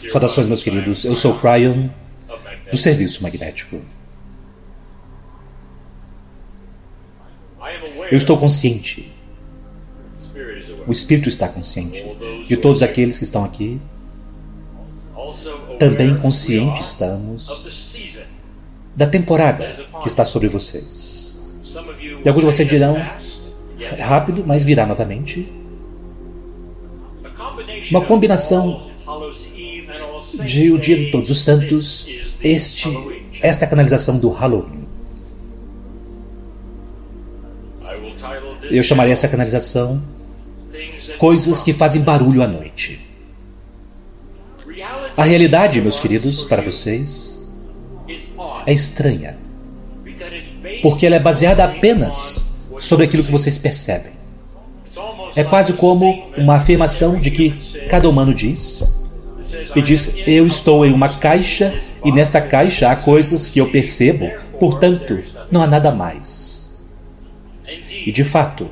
Saudações, meus queridos. Eu sou o Cryon, do Serviço Magnético. Eu estou consciente. O Espírito está consciente de todos aqueles que estão aqui. Também consciente estamos da temporada que está sobre vocês. E alguns de vocês dirão, é rápido, mas virá novamente. Uma combinação de o Dia de Todos os Santos, esta é a canalização do Halloween. Eu chamaria essa canalização Coisas que fazem barulho à noite. A realidade, meus queridos, para vocês, é estranha, porque ela é baseada apenas sobre aquilo que vocês percebem. É quase como uma afirmação de que cada humano diz, e diz, eu estou em uma caixa e nesta caixa há coisas que eu percebo, portanto, não há nada mais. E de fato,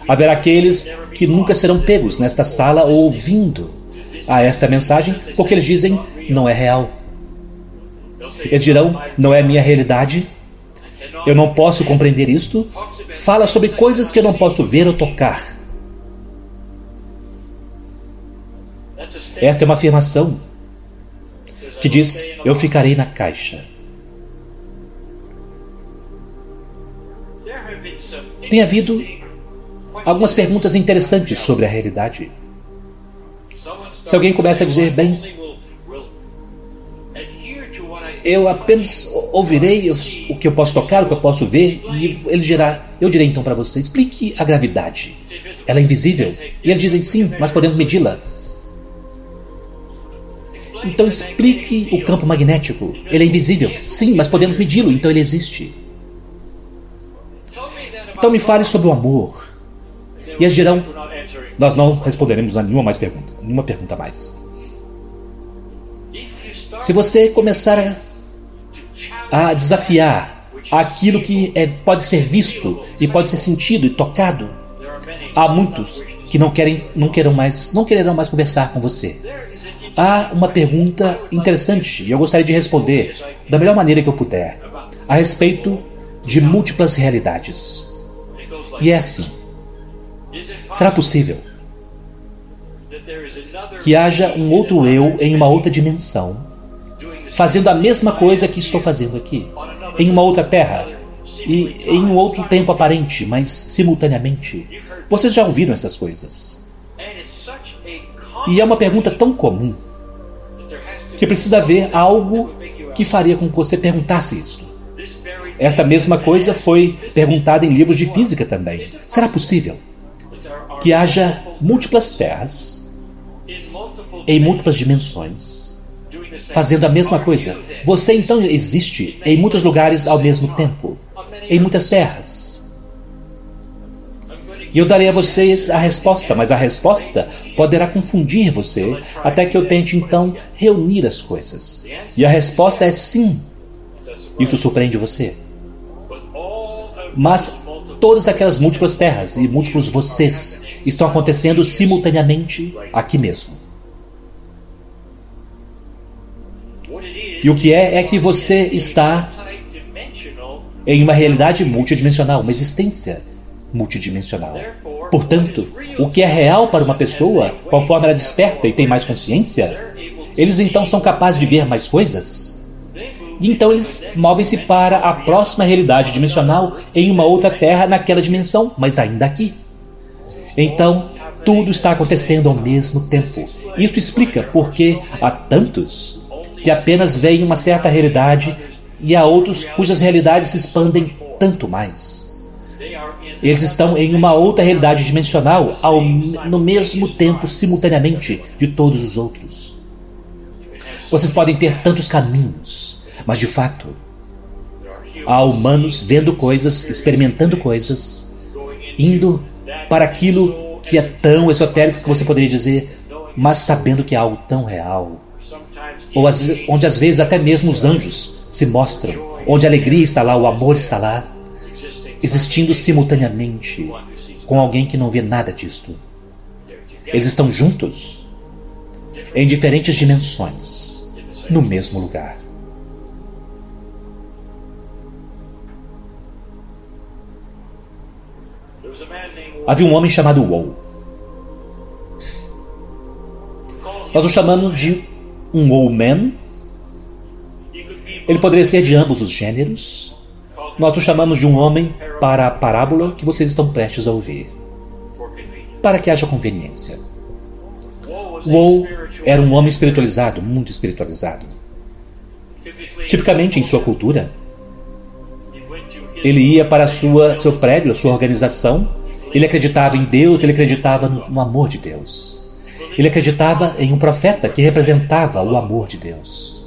haverá aqueles que nunca serão pegos nesta sala ouvindo a esta mensagem, porque eles dizem, não é real. Eles dirão, não é minha realidade, eu não posso compreender isto, fala sobre coisas que eu não posso ver ou tocar. Esta é uma afirmação que diz, eu ficarei na caixa. Tem havido algumas perguntas interessantes sobre a realidade. Se alguém começa a dizer, bem, eu apenas ouvirei o que eu posso tocar, o que eu posso ver, e ele dirá, eu direi então para você, explique a gravidade. Ela é invisível? E eles dizem, sim, mas podemos medi-la. Então explique o campo magnético. Ele é invisível? Sim, mas podemos medi-lo, então ele existe. Então me fale sobre o amor. E eles dirão, nós não responderemos a nenhuma pergunta mais. Se você começar a desafiar aquilo que pode ser visto e pode ser sentido e tocado, há muitos que não quererão mais conversar com você. Há uma pergunta interessante e eu gostaria de responder da melhor maneira que eu puder a respeito de múltiplas realidades. E é assim. Será possível que haja um outro eu em uma outra dimensão, fazendo a mesma coisa que estou fazendo aqui, em uma outra terra e em um outro tempo aparente, mas simultaneamente? Vocês já ouviram essas coisas? E é uma pergunta tão comum que precisa haver algo que faria com que você perguntasse isto. Esta mesma coisa foi perguntada em livros de física também. Será possível que haja múltiplas terras em múltiplas dimensões fazendo a mesma coisa? Você então existe em muitos lugares ao mesmo tempo, em muitas terras. E eu darei a vocês a resposta, mas a resposta poderá confundir você até que eu tente então reunir as coisas. E a resposta é sim. Isso surpreende você. Mas todas aquelas múltiplas terras e múltiplos vocês estão acontecendo simultaneamente aqui mesmo. E o que é que você está em uma realidade multidimensional, uma existência multidimensional. Portanto, o que é real para uma pessoa, conforme ela desperta e tem mais consciência, eles então são capazes de ver mais coisas. E então eles movem-se para a próxima realidade dimensional em uma outra terra naquela dimensão, mas ainda aqui. Então, tudo está acontecendo ao mesmo tempo. Isso explica porque há tantos que apenas veem uma certa realidade e há outros cujas realidades se expandem tanto mais. Eles estão em uma outra realidade dimensional no mesmo tempo, simultaneamente, de todos os outros. Vocês podem ter tantos caminhos, mas de fato, há humanos vendo coisas, experimentando coisas, indo para aquilo que é tão esotérico que você poderia dizer, mas sabendo que é algo tão real. Ou onde às vezes até mesmo os anjos se mostram, onde a alegria está lá, o amor está lá, existindo simultaneamente com alguém que não vê nada disto. Eles estão juntos. em diferentes dimensões, no mesmo lugar. Havia um homem chamado Woe. Nós o chamamos de um Woe-man. Ele poderia ser de ambos os gêneros. Nós o chamamos de um homem para a parábola que vocês estão prestes a ouvir, para que haja conveniência. Woe era um homem espiritualizado, muito espiritualizado. Tipicamente, em sua cultura, ele ia para seu prédio, a sua organização. Ele acreditava em Deus, ele acreditava no amor de Deus. Ele acreditava em um profeta que representava o amor de Deus.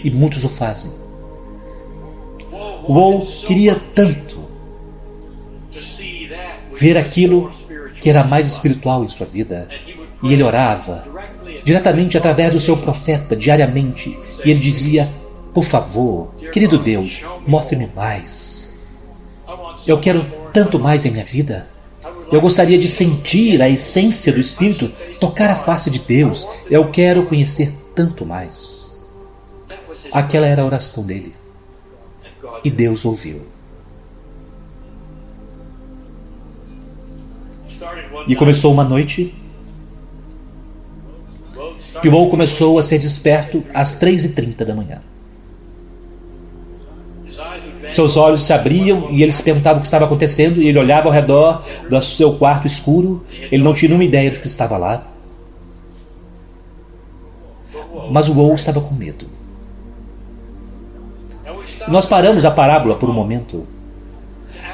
E muitos o fazem. Woe queria tanto ver aquilo que era mais espiritual em sua vida. E ele orava diretamente através do seu profeta, diariamente. E ele dizia: por favor, querido Deus, mostre-me mais. Eu quero tanto mais em minha vida. Eu gostaria de sentir a essência do Espírito, tocar a face de Deus. Eu quero conhecer tanto mais. Aquela era a oração dele. E Deus ouviu. E começou uma noite. E Woe começou a ser desperto às 3h30 da manhã. Seus olhos se abriam e ele se perguntava o que estava acontecendo. E ele olhava ao redor do seu quarto escuro. Ele não tinha nenhuma ideia de que estava lá. Mas o Woe estava com medo. Nós paramos a parábola por um momento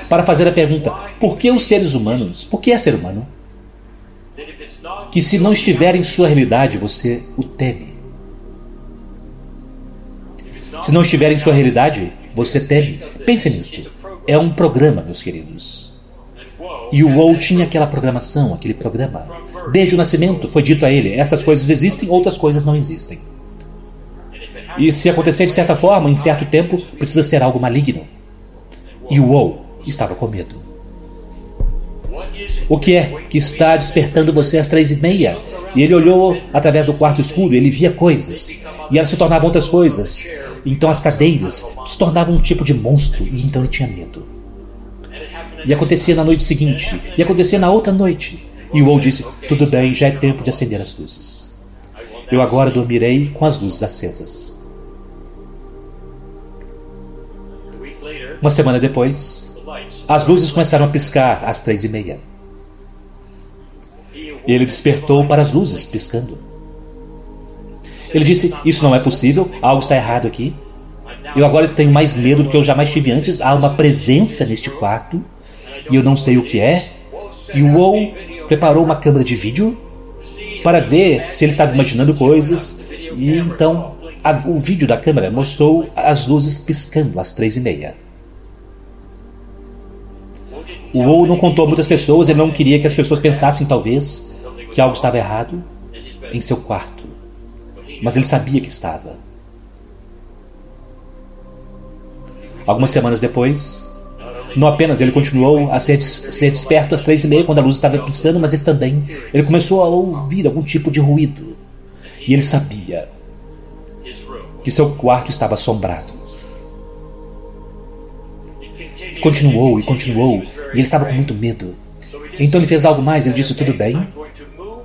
para fazer a pergunta: por que os seres humanos? Por que é ser humano? Que se não estiver em sua realidade, você o teme. Se não estiver em sua realidade, você teme. Pense nisso. É um programa, meus queridos. E o Woe tinha aquela programação, aquele programa. Desde o nascimento foi dito a ele: essas coisas existem, outras coisas não existem. E se acontecer de certa forma, em certo tempo, precisa ser algo maligno. E o Woe estava com medo. O que é que está despertando você às 3h30? E ele olhou através do quarto escuro, ele via coisas. E elas se tornavam outras coisas. Então as cadeiras se tornavam um tipo de monstro. E então ele tinha medo. E acontecia na noite seguinte. E acontecia na outra noite. E o Woe disse: tudo bem, já é tempo de acender as luzes. Eu agora dormirei com as luzes acesas. Uma semana depois, as luzes começaram a piscar às 3h30. Ele despertou para as luzes piscando. Ele disse: isso não é possível, algo está errado aqui. Eu agora tenho mais medo do que eu jamais tive antes. Há uma presença neste quarto e eu não sei o que é. E o Woe preparou uma câmera de vídeo para ver se ele estava imaginando coisas. E então o vídeo da câmera mostrou as luzes piscando às 3h30. O Woe não contou a muitas pessoas. Ele não queria que as pessoas pensassem, talvez, que algo estava errado em seu quarto. Mas ele sabia que estava. Algumas semanas depois, não apenas ele continuou a ser desperto às 3h30 quando a luz estava piscando, mas ele começou a ouvir algum tipo de ruído. E ele sabia que seu quarto estava assombrado. Continuou e continuou, e ele estava com muito medo. Então ele fez algo mais. Ele disse: tudo bem,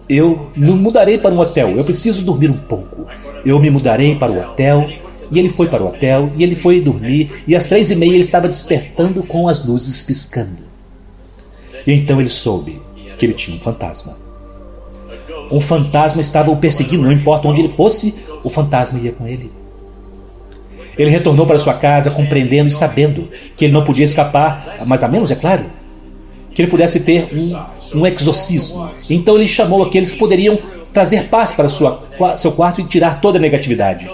eu me mudarei para um hotel, eu preciso dormir um pouco. Eu me mudarei para o hotel. E ele foi para o hotel, e ele foi dormir. E às 3h30 ele estava despertando com as luzes piscando. E então ele soube que ele tinha um fantasma. Um fantasma estava o perseguindo. Não importa onde ele fosse, o fantasma ia com ele. Ele retornou para sua casa compreendendo e sabendo que ele não podia escapar, mas a menos, é claro, que ele pudesse ter um exorcismo. Então ele chamou aqueles que poderiam trazer paz para seu quarto e tirar toda a negatividade.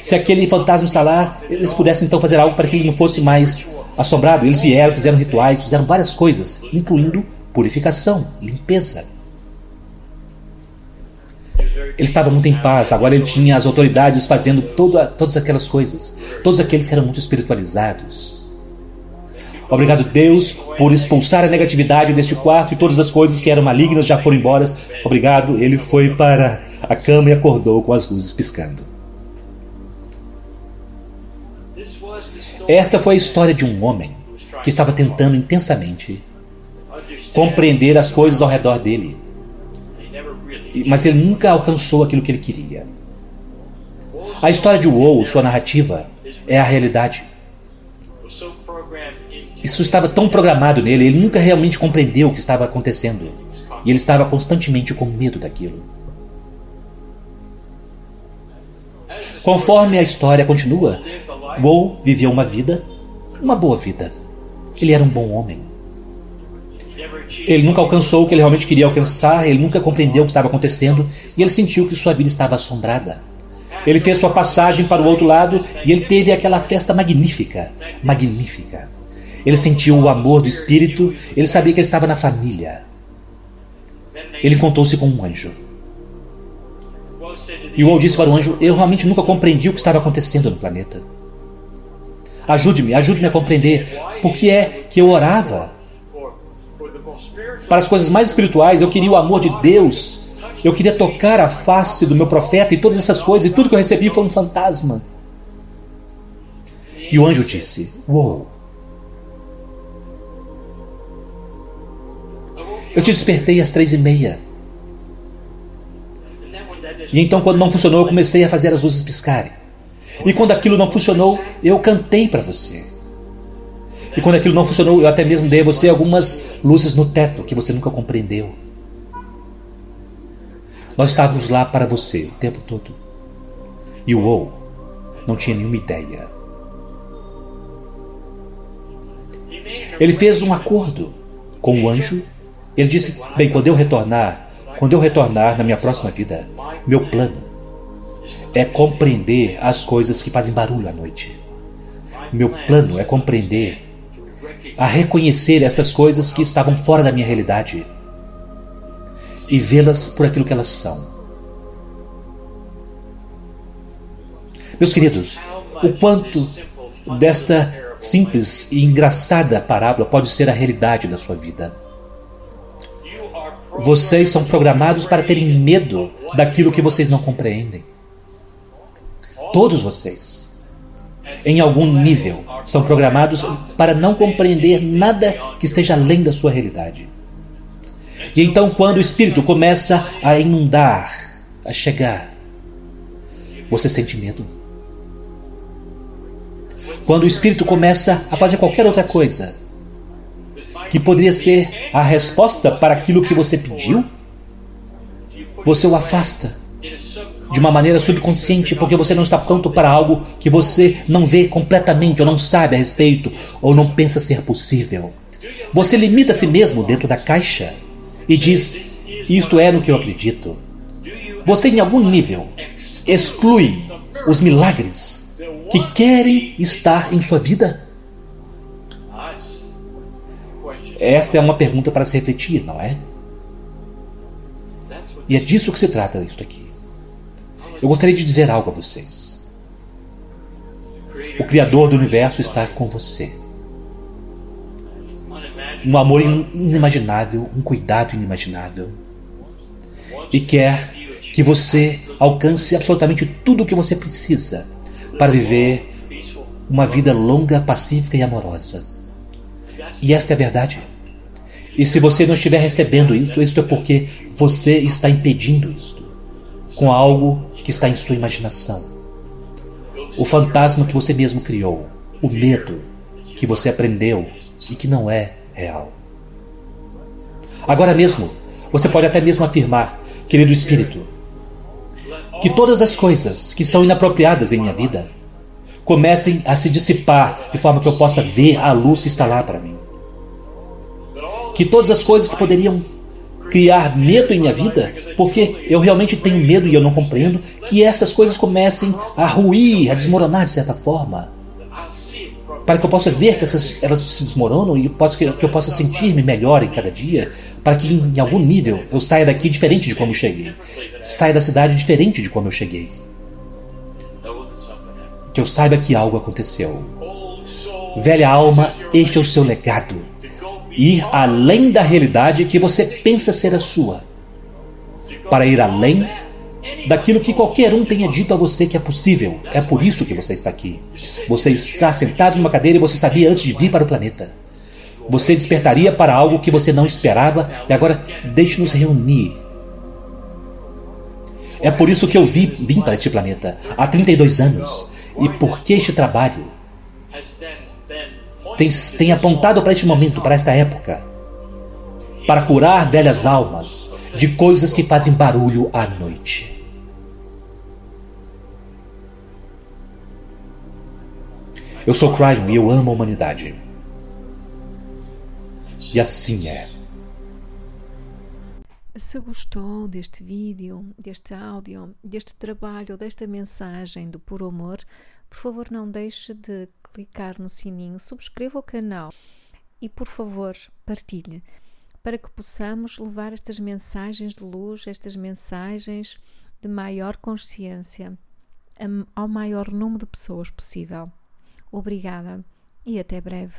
Se aquele fantasma está lá, eles pudessem então fazer algo para que ele não fosse mais assombrado. Eles vieram, fizeram rituais, fizeram várias coisas, incluindo purificação, limpeza. Ele estava muito em paz. Agora ele tinha as autoridades fazendo todas aquelas coisas. Todos aqueles que eram muito espiritualizados. Obrigado, Deus, por expulsar a negatividade deste quarto, e todas as coisas que eram malignas já foram embora. Obrigado. Ele foi para a cama e acordou com as luzes piscando. Esta foi a história de um homem que estava tentando intensamente compreender as coisas ao redor dele, mas ele nunca alcançou aquilo que ele queria. A história de Uou, sua narrativa, é a realidade. Isso estava tão programado nele, ele nunca realmente compreendeu o que estava acontecendo. E ele estava constantemente com medo daquilo. Conforme a história continua, Uou viveu uma boa vida. Ele era um bom homem. Ele nunca alcançou o que ele realmente queria alcançar, ele nunca compreendeu o que estava acontecendo, e ele sentiu que sua vida estava assombrada. Ele fez sua passagem para o outro lado e ele teve aquela festa magnífica. Ele sentiu o amor do Espírito, ele sabia que ele estava na família. Ele encontrou-se com um anjo. E o Uou disse para o anjo: eu realmente nunca compreendi o que estava acontecendo no planeta. Ajude-me a compreender. Por que é que eu orava para as coisas mais espirituais? Eu queria o amor de Deus. Eu queria tocar a face do meu profeta e todas essas coisas, e tudo que eu recebi foi um fantasma. E o anjo disse: Uou, eu te despertei às 3:30. E então, quando não funcionou, eu comecei a fazer as luzes piscarem. E quando aquilo não funcionou, eu cantei para você. E quando aquilo não funcionou, eu até mesmo dei a você algumas luzes no teto que você nunca compreendeu. Nós estávamos lá para você o tempo todo. E o Uou não tinha nenhuma ideia. Ele fez um acordo com o anjo. Ele disse: bem, quando eu retornar na minha próxima vida, meu plano é compreender as coisas que fazem barulho à noite. Meu plano é compreender, a reconhecer estas coisas que estavam fora da minha realidade e vê-las por aquilo que elas são. Meus queridos, o quanto desta simples e engraçada parábola pode ser a realidade da sua vida. Vocês são programados para terem medo daquilo que vocês não compreendem. Todos vocês, em algum nível, são programados para não compreender nada que esteja além da sua realidade. E então, quando o Espírito começa a inundar, a chegar, você sente medo. Quando o Espírito começa a fazer qualquer outra coisa que poderia ser a resposta para aquilo que você pediu, você o afasta de uma maneira subconsciente, porque você não está pronto para algo que você não vê completamente, ou não sabe a respeito, ou não pensa ser possível. Você limita a si mesmo dentro da caixa e diz: isto é no que eu acredito. Você, em algum nível, exclui os milagres que querem estar em sua vida? Esta é uma pergunta para se refletir, não é? E é disso que se trata isto aqui. Eu gostaria de dizer algo a vocês. O Criador do Universo está com você. Um amor inimaginável, um cuidado inimaginável. E quer que você alcance absolutamente tudo o que você precisa para viver uma vida longa, pacífica e amorosa. E esta é a verdade. E se você não estiver recebendo isto é porque você está impedindo isto com algo que está em sua imaginação. O fantasma que você mesmo criou, o medo que você aprendeu e que não é real. Agora mesmo, você pode até mesmo afirmar: querido Espírito, que todas as coisas que são inapropriadas em minha vida comecem a se dissipar de forma que eu possa ver a luz que está lá para mim. Que todas as coisas que poderiam criar medo em minha vida, porque eu realmente tenho medo e eu não compreendo, que essas coisas comecem a ruir, a desmoronar de certa forma, para que eu possa ver que elas se desmoronam e que eu possa sentir-me melhor em cada dia, para que em algum nível eu saia daqui diferente de como eu cheguei, saia da cidade diferente de como eu cheguei, que eu saiba que algo aconteceu. Velha alma, este é o seu legado. Ir além da realidade que você pensa ser a sua. Para ir além daquilo que qualquer um tenha dito a você que é possível. É por isso que você está aqui. Você está sentado numa cadeira e você sabia antes de vir para o planeta. Você despertaria para algo que você não esperava e agora deixe-nos reunir. É por isso que eu vim para este planeta há 32 anos. E porque este trabalho tem apontado para este momento, para esta época, para curar velhas almas de coisas que fazem barulho à noite. Eu sou Cryon e eu amo a humanidade. E assim é. Se gostou deste vídeo, deste áudio, deste trabalho, desta mensagem do Puro Amor, por favor não deixe de clicar no sininho, subscreva o canal e por favor partilhe, para que possamos levar estas mensagens de luz, estas mensagens de maior consciência ao maior número de pessoas possível. Obrigada e até breve.